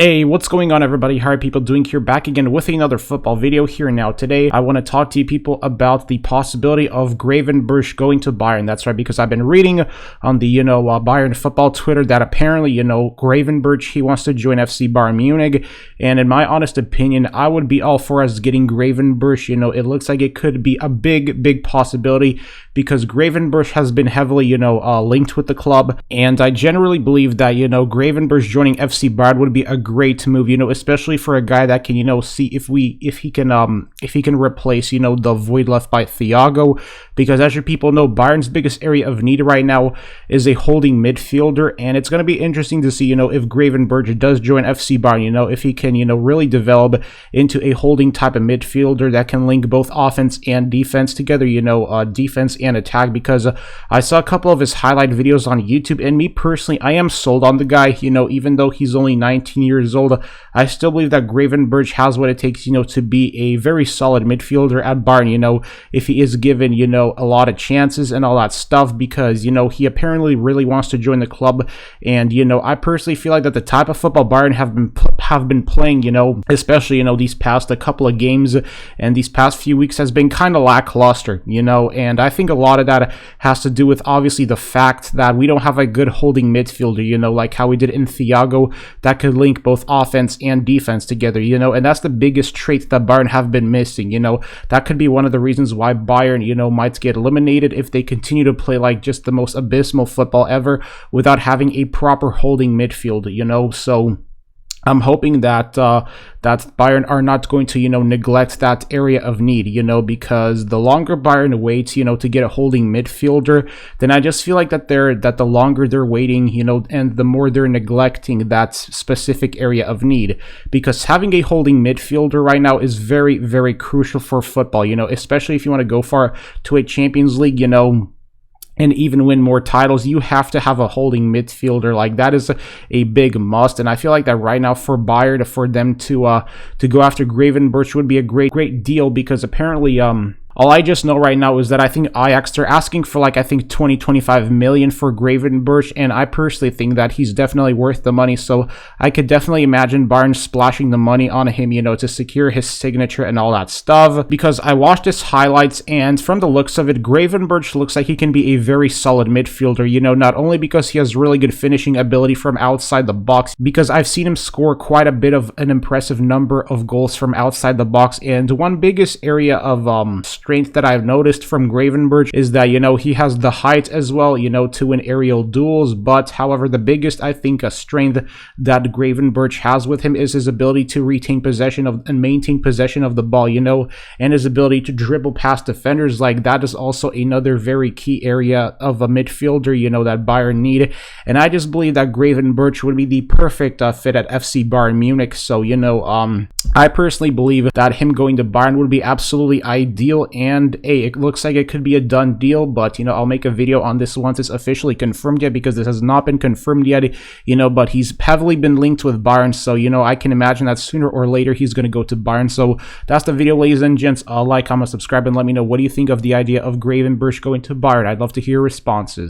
Hey, what's going on, everybody? How are people doing here? Back again with another football video here now. Today, I want to talk to you people about the possibility of Gravenberch going to Bayern. That's right, because I've been reading on the, Bayern football Twitter that apparently, Gravenberch, he wants to join FC Bayern Munich. And in my honest opinion, I would be all for us getting Gravenberch. It looks like it could be a big possibility because Gravenberch has been heavily, linked with the club. And I generally believe that, Gravenberch joining FC Bayern would be a great move, especially for a guy that can, see if he can replace, the void left by Thiago, because as you people know, Bayern's biggest area of need right now is a holding midfielder, and it's going to be interesting to see, if Gravenberch does join FC Bayern, if he can, really develop into a holding type of midfielder that can link both offense and defense together, defense and attack, because I saw a couple of his highlight videos on YouTube, and me personally, I am sold on the guy, even though he's only 19 years old. I still believe that Gravenberch has what it takes, to be a very solid midfielder at Bayern, if he is given, a lot of chances and all that stuff, because, he apparently really wants to join the club. And, I personally feel like that the type of football Bayern have been playing, especially, these past a couple of games and these past few weeks has been kind of lackluster, and I think a lot of that has to do with obviously the fact that we don't have a good holding midfielder, like how we did in Thiago, that could link both offense and defense together, and that's the biggest trait that Bayern have been missing. That could be one of the reasons why Bayern, might get eliminated if they continue to play like just the most abysmal football ever without having a proper holding midfield, so I'm hoping that that Bayern are not going to, neglect that area of need, because the longer Bayern waits, to get a holding midfielder, then I just feel like that the longer they're waiting, and the more they're neglecting that specific area of need, because having a holding midfielder right now is very crucial for football, especially if you want to go far to a Champions League, and even win more titles. You have to have a holding midfielder. Like, that is a big must. And I feel like that right now for Bayern, for them to go after Gravenberch would be a great deal, because apparently all I just know right now is that I think Ajax, they're asking for like, I think 20-25 million for Gravenberch, and I personally think that he's definitely worth the money. So I could definitely imagine Bayern splashing the money on him, to secure his signature and all that stuff, because I watched his highlights, and from the looks of it, Gravenberch looks like he can be a very solid midfielder, not only because he has really good finishing ability from outside the box, because I've seen him score quite a bit of an impressive number of goals from outside the box, and one biggest area of strength that I've noticed from Gravenberch is that, he has the height as well, to win aerial duels. But however, the biggest, I think, strength that Gravenberch has with him is his ability to retain possession of and maintain possession of the ball, and his ability to dribble past defenders. Like, that is also another very key area of a midfielder, that Bayern need. And I just believe that Gravenberch would be the perfect fit at FC Bayern Munich. So, I personally believe that him going to Bayern would be absolutely ideal. And hey, it looks like it could be a done deal, but I'll make a video on this once it's officially confirmed yet, because this has not been confirmed yet, but he's heavily been linked with Bayern, so I can imagine that sooner or later he's going to go to Bayern. So that's the video, ladies and gents. Like, comment, subscribe, and let me know what do you think of the idea of Gravenberch going to Bayern. I'd love to hear your responses.